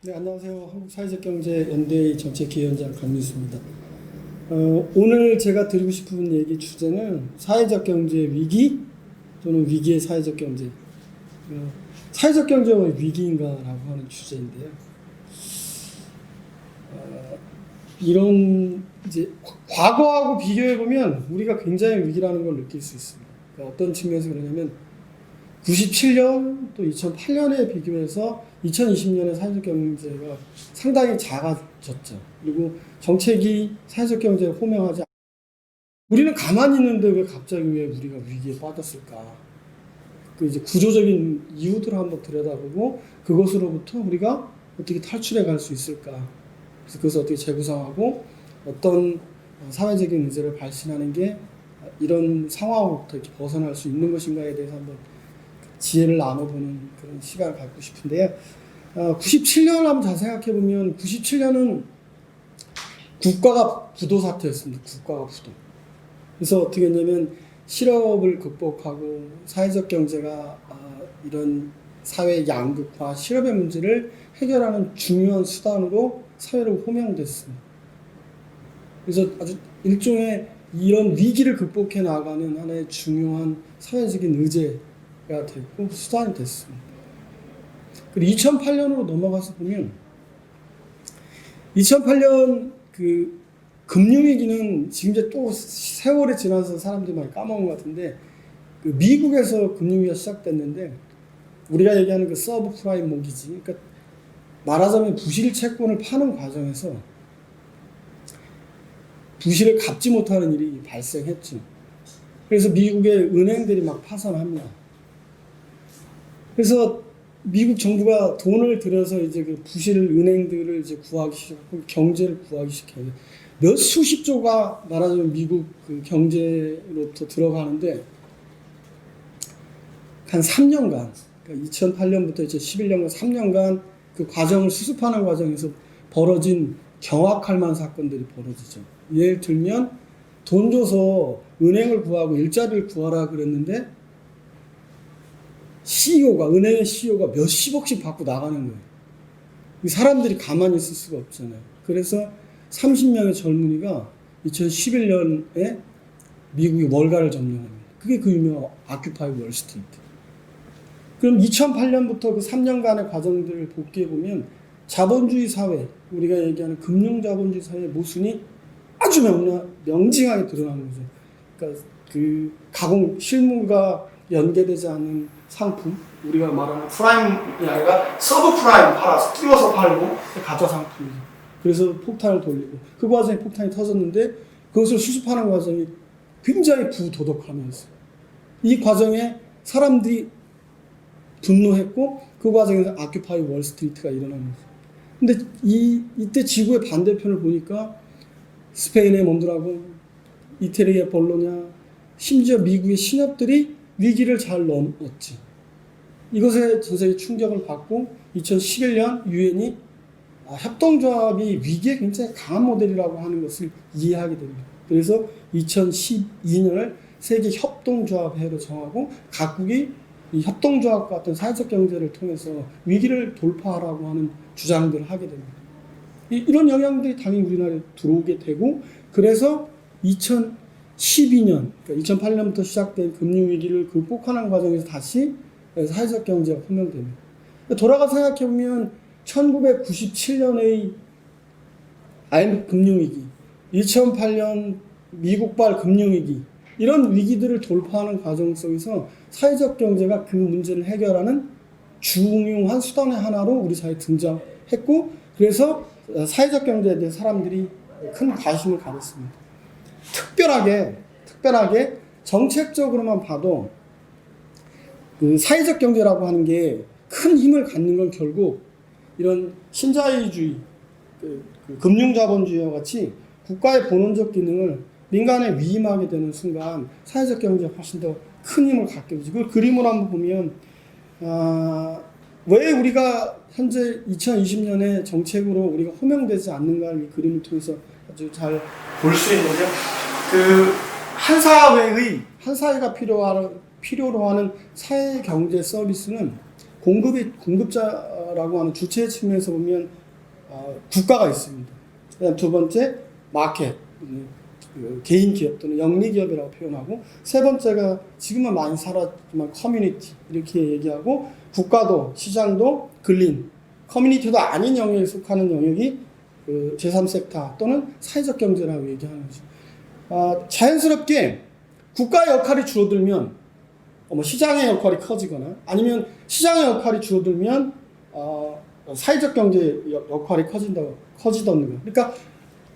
네, 안녕하세요. 한국사회적경제연대의 정책기획위원장 강민수입니다. 오늘 제가 드리고 싶은 얘기 주제는 사회적 경제 위기 또는 위기의 사회적 경제. 사회적 경제가 왜 위기인가라고 하는 주제인데요. 이런 이제 과거하고 비교해 보면 우리가 굉장히 위기라는 걸 느낄 수 있습니다. 그러니까 어떤 측면에서 그러냐면 97년 또 2008년에 비교해서 2020년의 사회적 경제가 상당히 작아졌죠. 그리고 정책이 사회적 경제에 호명하지 않고 우리는 가만히 있는데 왜 갑자기 왜 우리가 위기에 빠졌을까? 그 이제 구조적인 이유들을 한번 들여다보고 그것으로부터 우리가 어떻게 탈출해 갈 수 있을까? 그래서 그것을 어떻게 재구성하고 어떤 사회적인 문제를 발신하는 게 이런 상황으로부터 이렇게 벗어날 수 있는 것인가에 대해서 한번 지혜를 나눠보는 그런 시간을 갖고 싶은데요. 97년을 한번 잘 생각해보면 97년은 국가가 부도 사태였습니다. 국가가 부도. 그래서 어떻게 했냐면 실업을 극복하고 사회적 경제가 이런 사회 양극화, 실업의 문제를 해결하는 중요한 수단으로 사회로 호명됐습니다. 그래서 아주 일종의 이런 위기를 극복해 나가는 하나의 중요한 사회적인 의제가 됐고 수단이 됐습니다. 그리고 2008년으로 넘어가서 보면 2008년 그 금융위기는 지금 이제 또 세월이 지나서 사람들이 많이 까먹은 것 같은데 그 미국에서 금융위기가 시작됐는데 우리가 얘기하는 그 서브프라임 모기지, 그러니까 말하자면 부실 채권을 파는 과정에서 부실을 갚지 못하는 일이 발생했죠. 그래서 미국의 은행들이 막 파산합니다. 그래서 미국 정부가 돈을 들여서 이제 그 부실 은행들을 이제 구하기 시작하고 경제를 구하기 시작해요. 몇 수십 조가 말하자면 미국 그 경제로부터 들어가는데 한 3년간, 그러니까 2008년부터 2011년간 3년간 그 과정을 수습하는 과정에서 벌어진 경악할 만한 사건들이 벌어지죠. 예를 들면 돈 줘서 은행을 구하고 일자리를 구하라 그랬는데 은행의 CEO가 몇십억씩 받고 나가는 거예요. 사람들이 가만히 있을 수가 없잖아요. 그래서 30명의 젊은이가 2011년에 미국의 월가를 점령합니다. 그게 그 유명한 아큐파이 월스트리트. 그럼 2008년부터 그 3년간의 과정들을 복귀해보면 자본주의 사회, 우리가 얘기하는 금융자본주의 사회의 모순이 아주 명징하게 드러나는 거죠. 그러니까 그 실물과 연계되지 않은 상품, 우리가 말하는 프라임이 아니라 서브프라임 팔아서 끼워서 팔고 가짜 상품이죠. 그래서 폭탄을 돌리고 그 과정에 폭탄이 터졌는데 그것을 수습하는 과정이 굉장히 부도덕하면서 이 과정에 사람들이 분노했고 그 과정에서 아큐파이 월스트리트가 일어난 거죠. 근데 이때 지구의 반대편을 보니까 스페인의 몬드라곤, 이태리의 볼로냐, 심지어 미국의 신협들이 위기를 잘 넘었지. 이것에 전 세계 충격을 받고 2011년 유엔이 협동조합이 위기에 굉장히 강한 모델이라고 하는 것을 이해하게 됩니다. 그래서 2012년을 세계 협동조합 해로 정하고 각국이 이 협동조합과 같은 사회적 경제를 통해서 위기를 돌파하라고 하는 주장들을 하게 됩니다. 이런 영향들이 당연히 우리나라에 들어오게 되고 그래서 2012년, 그러니까 2008년부터 시작된 금융위기를 극복하는 과정에서 다시 사회적 경제가 호명됩니다. 돌아가 생각해보면 1997년의 IMF 금융위기, 2008년 미국발 금융위기, 이런 위기들을 돌파하는 과정 속에서 사회적 경제가 그 문제를 해결하는 중요한 수단의 하나로 우리 사회에 등장했고 그래서 사회적 경제에 대해 사람들이 큰 관심을 가졌습니다. 특별하게 정책적으로만 봐도 그 사회적 경제라고 하는 게 큰 힘을 갖는 건 결국 이런 신자유주의, 금융자본주의와 같이 국가의 본원적 기능을 민간에 위임하게 되는 순간 사회적 경제가 훨씬 더 큰 힘을 갖게 되죠. 그걸 그림으로 한번 보면 왜 우리가 현재 2020년에 정책으로 우리가 호명되지 않는가를 이 그림을 통해서 아주 잘 볼 수 있는데요. 그 한 사회가 필요로 하는 사회 경제 서비스는 공급자라고 하는 주체 측면에서 보면 국가가 있습니다. 그다음 두 번째 마켓, 그 개인 기업 또는 영리 기업이라고 표현하고, 세 번째가 지금은 많이 사라지만 커뮤니티 이렇게 얘기하고, 국가도 시장도 근린 커뮤니티도 아닌 영역에 속하는 영역이 그 제3섹터 또는 사회적 경제라고 얘기하는 거죠. 자연스럽게 국가 역할이 줄어들면 시장의 역할이 커지거나, 아니면 시장의 역할이 줄어들면 사회적 경제 역할이 커지던 거예요. 그러니까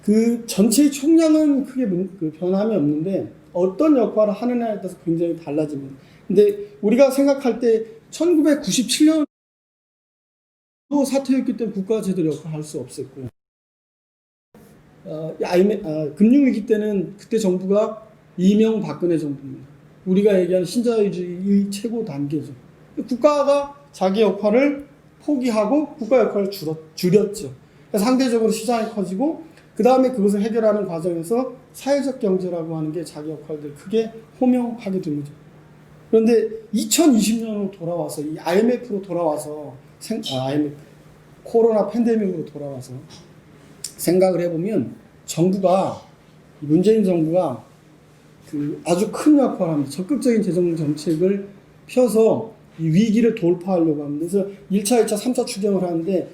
그 전체의 총량은 크게 변함이 없는데 어떤 역할을 하느냐에 따라서 굉장히 달라집니다. 근데 우리가 생각할 때 1997년도 사태였기 때문에 국가가 제대로 역할을 할 수 없었고, 금융위기 때는 그때 정부가 이명박근혜 정부입니다. 우리가 얘기하는 신자유주의 최고 단계죠. 국가가 자기 역할을 포기하고 국가 역할을 줄였죠. 상대적으로 시장이 커지고, 그 다음에 그것을 해결하는 과정에서 사회적 경제라고 하는 게 자기 역할들을 크게 호명하게 된 거죠. 그런데 2020년으로 돌아와서, 이 IMF로 돌아와서, 코로나 팬데믹으로 돌아와서 생각을 해보면, 문재인 정부가 아주 큰 역할을 합니다. 적극적인 재정 정책을 펴서 이 위기를 돌파하려고 합니다. 그래서 1차, 2차, 3차 추경을 하는데,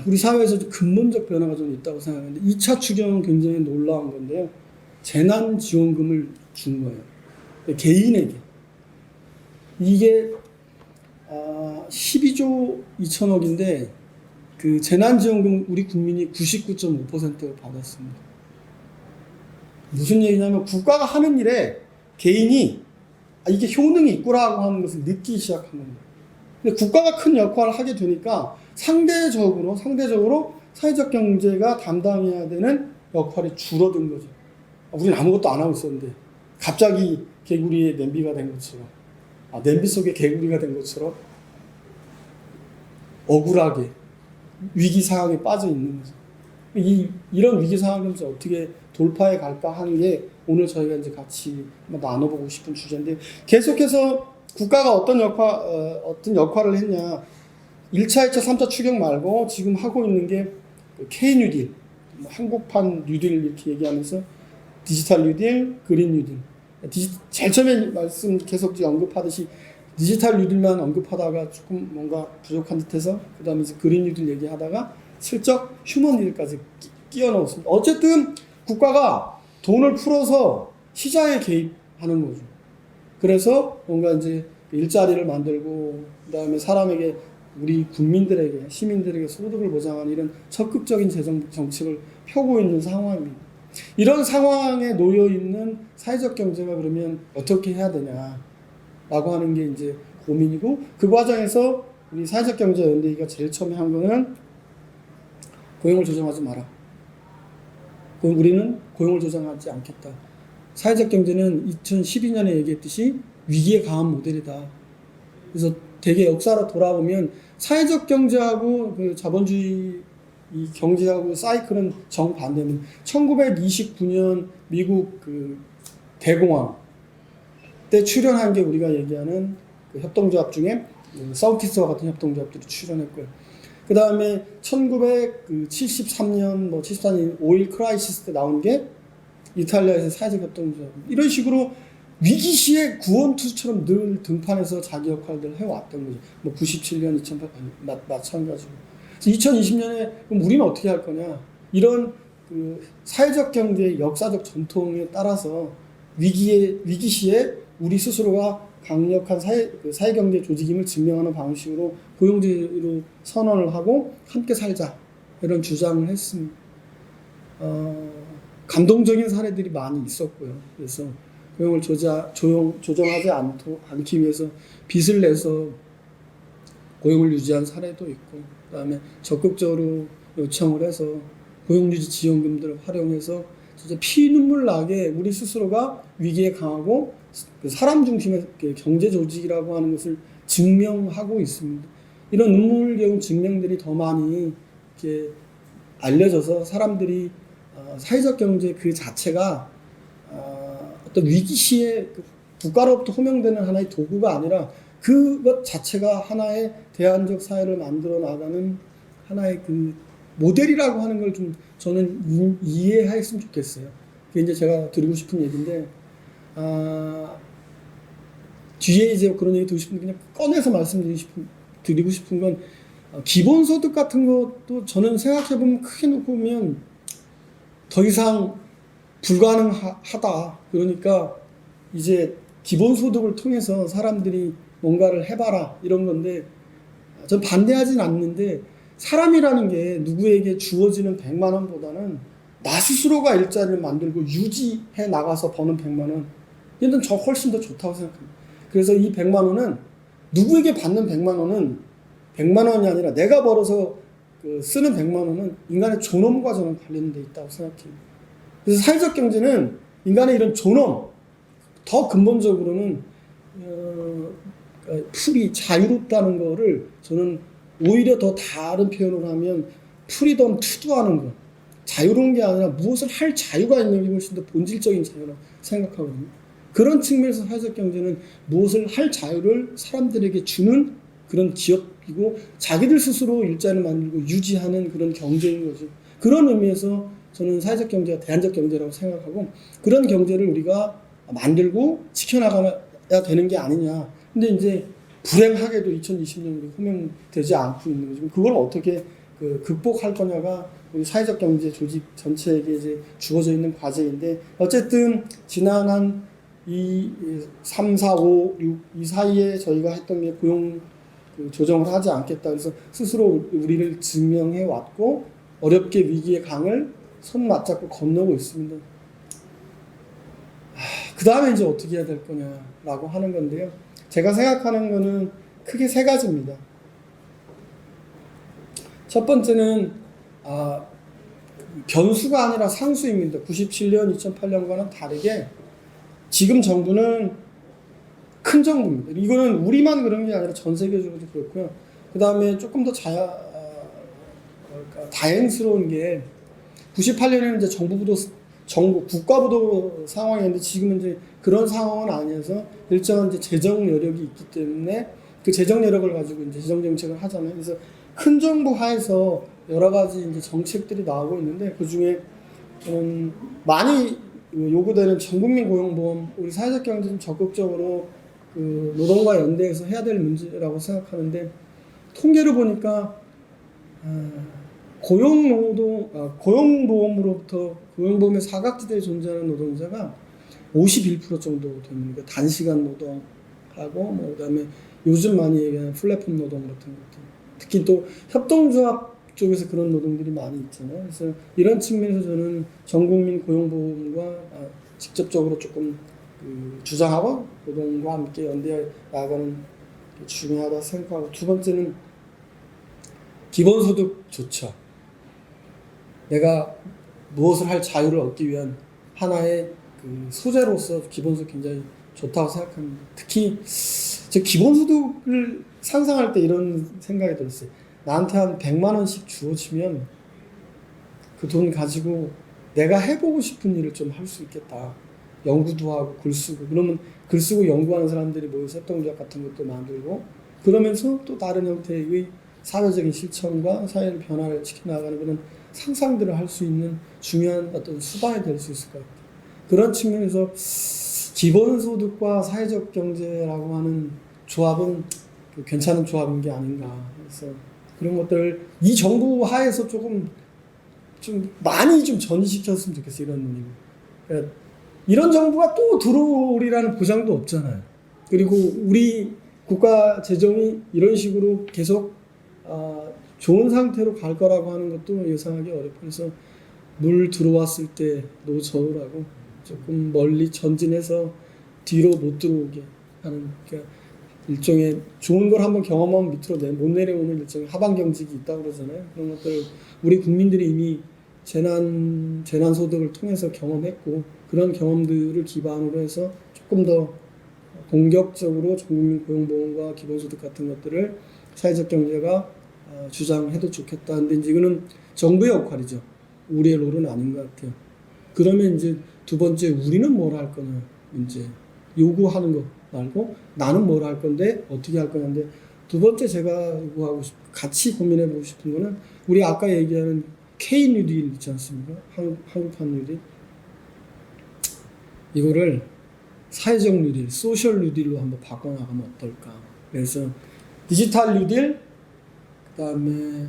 우리 사회에서 근본적 변화가 좀 있다고 생각하는데, 2차 추경은 굉장히 놀라운 건데요. 재난지원금을 준 거예요. 개인에게. 이게 12조 2천억인데 그 재난지원금 우리 국민이 99.5%를 받았습니다. 무슨 얘기냐면, 국가가 하는 일에 개인이 이게 효능이 있구라고 하는 것을 느끼기 시작하는 거예요. 근데 국가가 큰 역할을 하게 되니까 상대적으로 사회적 경제가 담당해야 되는 역할이 줄어든 거죠. 우리는 아무것도 안 하고 있었는데 갑자기 개구리에 냄비가 된 것처럼, 냄비 속에 개구리가 된 것처럼 억울하게 위기 상황에 빠져 있는 거죠. 이런 위기 상황을 어떻게 돌파해 갈까 하는 게 오늘 저희가 이제 같이 나눠보고 싶은 주제인데, 계속해서 국가가 어떤 역할을 했냐. 1차, 2차, 3차 추경 말고 지금 하고 있는 게 K-뉴딜, 한국판 뉴딜 이렇게 얘기하면서 디지털 뉴딜, 그린 뉴딜. 제일 처음에 계속 언급하듯이 디지털 뉴딜만 언급하다가 조금 뭔가 부족한 듯해서 그 다음에 이제 그린 뉴딜 얘기하다가 슬쩍 휴먼 뉴딜까지 끼워 넣었습니다. 어쨌든 국가가 돈을 풀어서 시장에 개입하는 거죠. 그래서 뭔가 이제 일자리를 만들고, 그 다음에 사람에게, 우리 국민들에게, 시민들에게 소득을 보장하는 이런 적극적인 재정 정책을 펴고 있는 상황입니다. 이런 상황에 놓여 있는 사회적 경제가 그러면 어떻게 해야 되냐라고 하는 게 이제 고민이고, 그 과정에서 우리 사회적 경제 연대기가 제일 처음에 한 거는 고용을 조정하지 마라. 우리는 고용을 조정하지 않겠다. 사회적 경제는 2012년에 얘기했듯이 위기에 강한 모델이다. 그래서 되게 역사로 돌아보면 사회적 경제하고 그 자본주의 이 경제하고 사이클은 정반대는 1929년 미국 그 대공황 때 출연한 게 우리가 얘기하는 그 협동조합 중에 사우티스와 같은 협동조합들이 출연했고요. 그 다음에 1973년, 74년 오일 크라이시스 때 나온 게 이탈리아에서 사회적 협동조합. 이런 식으로 위기 시에 구원투수처럼 늘 등판해서 자기 역할들을 해왔던 거죠. 97년, 2008년 마찬가지고. 2020년에 그럼 우리는 어떻게 할 거냐? 이런 그 사회적 경제의 역사적 전통에 따라서 위기 시에 우리 스스로가 강력한 사회경제 조직임을 증명하는 방식으로 고용주의로 선언을 하고 함께 살자, 이런 주장을 했습니다. 감동적인 사례들이 많이 있었고요. 그래서 고용을 조정하지 않기 위해서 빚을 내서 고용을 유지한 사례도 있고, 그 다음에 적극적으로 요청을 해서 고용유지 지원금들을 활용해서 진짜 피눈물 나게 우리 스스로가 위기에 강하고 사람 중심의 경제 조직이라고 하는 것을 증명하고 있습니다. 이런 눈물겨운 증명들이 더 많이 이렇게 알려져서 사람들이 사회적 경제 그 자체가 어떤 위기 시에 국가로부터 호명되는 하나의 도구가 아니라 그것 자체가 하나의 대안적 사회를 만들어 나가는 하나의 그 모델이라고 하는 걸 좀 저는 이해했으면 좋겠어요. 그게 이제 제가 드리고 싶은 얘기인데, 뒤에 이제 그런 얘기 드리고 싶은데 그냥 꺼내서 드리고 싶은 건, 기본소득 같은 것도 저는 생각해보면 크게 놓고 보면 더 이상 불가능하다. 그러니까 이제 기본소득을 통해서 사람들이 뭔가를 해봐라 이런 건데, 전 반대하진 않는데, 사람이라는 게 누구에게 주어지는 100만 원보다는 나 스스로가 일자리를 만들고 유지해 나가서 버는 100만 원, 이건 저 훨씬 더 좋다고 생각합니다. 그래서 이 100만 원은 누구에게 받는 100만 원은 100만 원이 아니라 내가 벌어서 쓰는 100만 원은 인간의 존엄과 저는 관련돼 있다고 생각해요. 그래서 사회적 경제는 인간의 이런 존엄, 더 근본적으로는 풀이 자유롭다는 거를 저는 오히려 더 다른 표현을 하면 프리덤 투도하는 것, 자유로운 게 아니라 무엇을 할 자유가 있는 게 훨씬 더 본질적인 자유라고 생각하거든요. 그런 측면에서 사회적 경제는 무엇을 할 자유를 사람들에게 주는 그런 기업이고, 자기들 스스로 일자리를 만들고 유지하는 그런 경제인 거죠. 그런 의미에서 저는 사회적 경제가 대안적 경제라고 생각하고, 그런 경제를 우리가 만들고 지켜나가야 되는 게 아니냐. 근데 이제 불행하게도 2020년이 호명되지 않고 있는 거죠. 그걸 어떻게 극복할 거냐가 우리 사회적 경제 조직 전체에게 이제 주어져 있는 과제인데, 어쨌든 지난 한 3, 4, 5, 6 이 사이에 저희가 했던 게 고용 조정을 하지 않겠다. 그래서 스스로 우리를 증명해 왔고, 어렵게 위기의 강을 손 맞잡고 건너고 있습니다. 그 다음에 이제 어떻게 해야 될 거냐라고 하는 건데요. 제가 생각하는 거는 크게 세 가지입니다. 첫 번째는 변수가 아니라 상수입니다. 97년, 2008년과는 다르게 지금 정부는 큰 정부입니다. 이거는 우리만 그런 게 아니라 전 세계적으로도 그렇고요. 그 다음에 조금 더 다행스러운 게 98년에는 이제 국가부도 상황이었는데, 지금은 이제 그런 상황은 아니어서 일정한 이제 재정 여력이 있기 때문에 그 재정 여력을 가지고 이제 재정 정책을 하잖아요. 그래서 큰 정부 하에서 여러 가지 이제 정책들이 나오고 있는데, 그 중에 많이 요구되는 전국민 고용보험, 우리 사회적 경제는 적극적으로 노동과 연대해서 해야 될 문제라고 생각하는데, 통계를 보니까 고용보험으로부터 고용보험의 사각지대에 존재하는 노동자가 51% 정도 됩니다. 단시간 노동하고 그다음에 요즘 많이 얘기하는 플랫폼 노동 같은 것들, 특히 또 협동조합 쪽에서 그런 노동들이 많이 있잖아요. 그래서 이런 측면에서 저는 전국민 고용보험과 직접적으로 조금 주장하고 노동과 함께 연대해 나가는 게 중요하다 생각하고, 두 번째는 기본소득조차 내가 무엇을 할 자유를 얻기 위한 하나의 소재로서 기본소득 굉장히 좋다고 생각합니다. 특히 저 기본소득을 상상할 때 이런 생각이 들었어요. 나한테 한 100만 원씩 주어지면 그 돈 가지고 내가 해보고 싶은 일을 좀 할 수 있겠다. 연구도 하고 글 쓰고, 그러면 글 쓰고 연구하는 사람들이 모여서 협동조합 같은 것도 만들고, 그러면서 또 다른 형태의 사회적인 실천과 사회의 변화를 지켜나가는 그런 상상들을 할 수 있는 중요한 어떤 수단이 될 수 있을 것 같아요. 그런 측면에서 기본소득과 사회적 경제라고 하는 조합은 괜찮은 조합인 게 아닌가. 그래서 그런 것들을 이 정부 하에서 좀 많이 좀 전시시켰으면 좋겠어요. 이런 의미. 그러니까 이런 정부가 또 들어오리라는 보장도 없잖아요. 그리고 우리 국가 재정이 이런 식으로 계속 좋은 상태로 갈 거라고 하는 것도 예상하기 어렵고, 그래서 물 들어왔을 때 노저우라고 조금 멀리 전진해서 뒤로 못 들어오게 하는, 그러니까 일종의 좋은 걸 한번 경험하면 밑으로 못 내려오는 일종의 하방 경직이 있다고 그러잖아요. 그런 것들 우리 국민들이 이미 재난 소득을 통해서 경험했고, 그런 경험들을 기반으로 해서 조금 더 공격적으로 전국민 고용보험과 기본소득 같은 것들을 사회적 경제가 주장해도 좋겠다. 근데 이제 이거는 정부의 역할이죠. 우리의 롤은 아닌 것 같아요. 그러면 이제 두 번째, 우리는 뭘 할 거냐 문제, 요구하는 거. 말고 나는 뭘 할 건데 어떻게 할 거냐인데 두 번째 제가 요구하고 같이 고민해 보고 싶은 거는 우리 아까 얘기하는 K 뉴딜 있지 않습니까? 한국판 뉴딜 이거를 사회적 뉴딜, 소셜 뉴딜로 한번 바꿔나가면 어떨까? 그래서 디지털 뉴딜, 그 다음에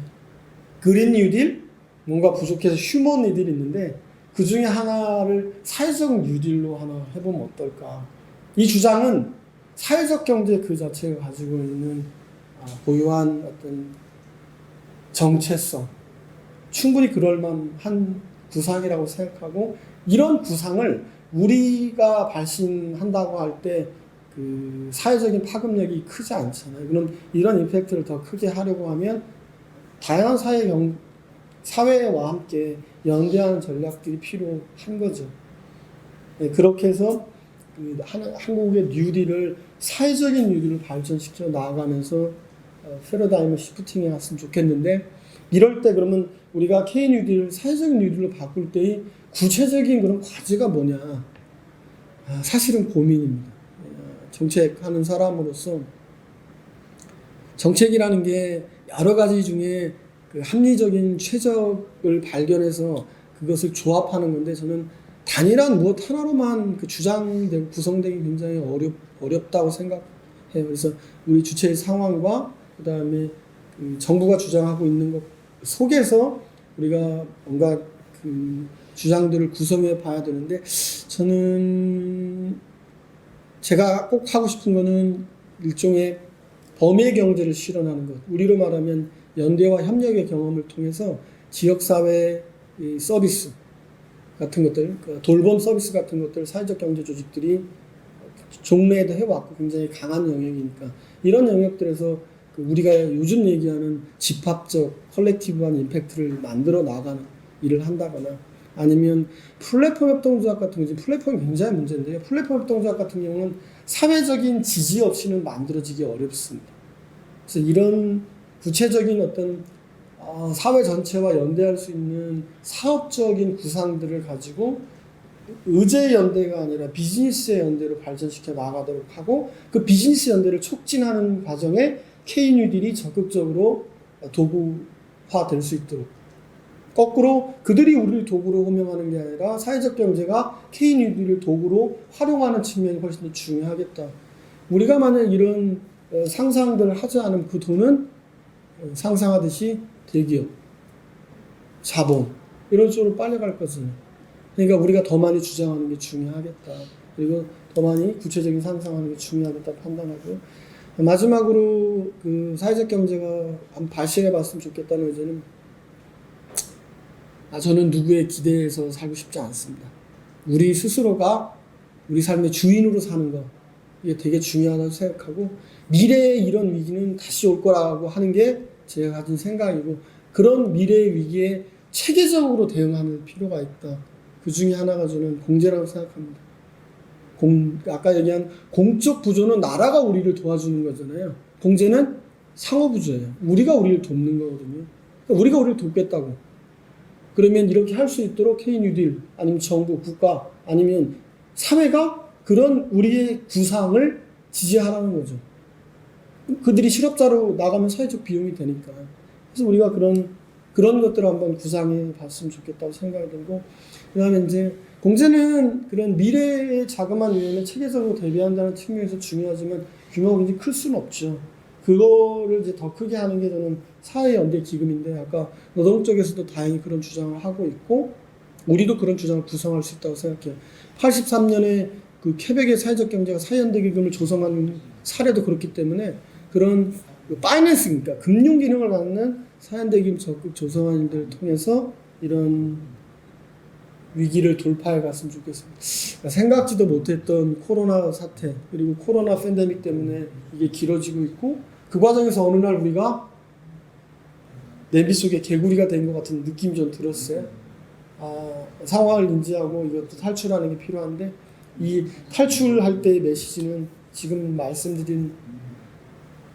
그린 뉴딜, 뭔가 부족해서 휴먼 뉴딜이 있는데 그 중에 하나를 사회적 뉴딜로 하나 해보면 어떨까? 이 주장은 사회적 경제 그 자체가 가지고 있는 고유한 어떤 정체성, 충분히 그럴만한 구상이라고 생각하고 이런 구상을 우리가 발신한다고 할 때 그 사회적인 파급력이 크지 않잖아요. 그럼 이런 임팩트를 더 크게 하려고 하면 다양한 사회와 함께 연대하는 전략들이 필요한 거죠. 네, 그렇게 해서 한국의 뉴딜을 사회적인 뉴딜을 발전시켜 나아가면서 패러다임을 시프팅해 왔으면 좋겠는데 이럴 때 그러면 우리가 K 뉴딜을 사회적인 뉴딜로 바꿀 때의 구체적인 그런 과제가 뭐냐? 사실은 고민입니다. 정책하는 사람으로서 정책이라는 게 여러 가지 중에 그 합리적인 최적을 발견해서 그것을 조합하는 건데 저는 단일한 무엇 하나로만 그 주장되고 구성되기 굉장히 어렵다고 생각해요. 그래서 우리 주체의 상황과 그 다음에 그 정부가 주장하고 있는 것 속에서 우리가 뭔가 그 주장들을 구성해 봐야 되는데 저는 제가 꼭 하고 싶은 거는 일종의 범의 경제를 실현하는 것. 우리로 말하면 연대와 협력의 경험을 통해서 지역사회 서비스 같은 것들, 돌봄 서비스 같은 것들 사회적 경제 조직들이 종래에도 해왔고 굉장히 강한 영역이니까 이런 영역들에서 우리가 요즘 얘기하는 집합적 컬렉티브한 임팩트를 만들어 나가는 일을 한다거나 아니면 플랫폼 협동조합 같은 경우 플랫폼이 굉장히 문제인데요. 플랫폼 협동조합 같은 경우는 사회적인 지지 없이는 만들어지기 어렵습니다. 그래서 이런 구체적인 어떤 사회 전체와 연대할 수 있는 사업적인 구상들을 가지고 의제의 연대가 아니라 비즈니스의 연대로 발전시켜 나가도록 하고 그 비즈니스 연대를 촉진하는 과정에 K-뉴딜이 적극적으로 도구화될 수 있도록 거꾸로 그들이 우리를 도구로 호명하는 게 아니라 사회적 경제가 K-뉴딜을 도구로 활용하는 측면이 훨씬 더 중요하겠다. 우리가 만약 이런 상상들을 하지 않으면 그 돈은 상상하듯이 대기업, 자본 이런 쪽으로 빨려갈 거잖아요. 그러니까 우리가 더 많이 주장하는 게 중요하겠다. 그리고 더 많이 구체적인 상상하는 게 중요하겠다 판단하고 마지막으로 그 사회적 경제가 한번 발실해 봤으면 좋겠다는 의제는 저는 누구의 기대에서 살고 싶지 않습니다. 우리 스스로가 우리 삶의 주인으로 사는 거 이게 되게 중요하다고 생각하고 미래에 이런 위기는 다시 올 거라고 하는 게 제가 가진 생각이고 그런 미래의 위기에 체계적으로 대응하는 필요가 있다. 그 중에 하나가 저는 공제라고 생각합니다. 아까 얘기한 공적 부조는 나라가 우리를 도와주는 거잖아요. 공제는 상호부조예요. 우리가 우리를 돕는 거거든요. 그러니까 우리가 우리를 돕겠다고. 그러면 이렇게 할 수 있도록 K-뉴딜 아니면 정부, 국가 아니면 사회가 그런 우리의 구상을 지지하라는 거죠. 그들이 실업자로 나가면 사회적 비용이 되니까. 그래서 우리가 그런 것들을 한번 구상해 봤으면 좋겠다고 생각이 들고 그 다음에 이제 공제는 그런 미래의 자그마한 위험에 체계적으로 대비한다는 측면에서 중요하지만 규모가 굉장히 클 수는 없죠. 그거를 이제 더 크게 하는 게 저는 사회연대 기금인데 아까 노동 쪽에서도 다행히 그런 주장을 하고 있고 우리도 그런 주장을 구성할 수 있다고 생각해요. 83년에 그 퀘벡의 사회적 경제가 사회연대 기금을 조성한 사례도 그렇기 때문에 그런 파이낸스, 그러니까 금융 기능을 갖는 사회연대 기금 적극 조성한 일들을 통해서 이런 위기를 돌파해 갔으면 좋겠습니다. 생각지도 못했던 코로나 사태 그리고 코로나 팬데믹 때문에 이게 길어지고 있고 그 과정에서 어느 날 우리가 냄비 속에 개구리가 된 것 같은 느낌이 좀 들었어요. 상황을 인지하고 이것도 탈출하는 게 필요한데 이 탈출할 때의 메시지는 지금 말씀드린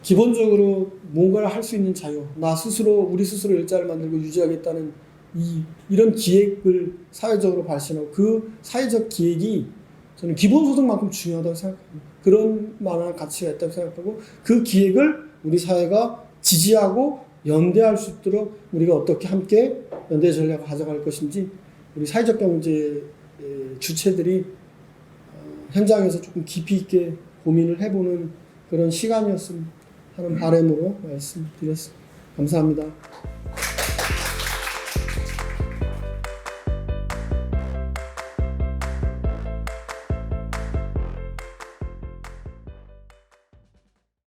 기본적으로 뭔가를 할 수 있는 자유, 나 스스로 우리 스스로 일자를 만들고 유지하겠다는 이런 기획을 사회적으로 발신하고 그 사회적 기획이 저는 기본소득만큼 중요하다고 생각합니다. 그런 만한 가치가 있다고 생각하고 그 기획을 우리 사회가 지지하고 연대할 수 있도록 우리가 어떻게 함께 연대 전략을 가져갈 것인지 우리 사회적 경제 주체들이 현장에서 조금 깊이 있게 고민을 해보는 그런 시간이었으면 하는 바람으로 말씀드렸습니다. 감사합니다.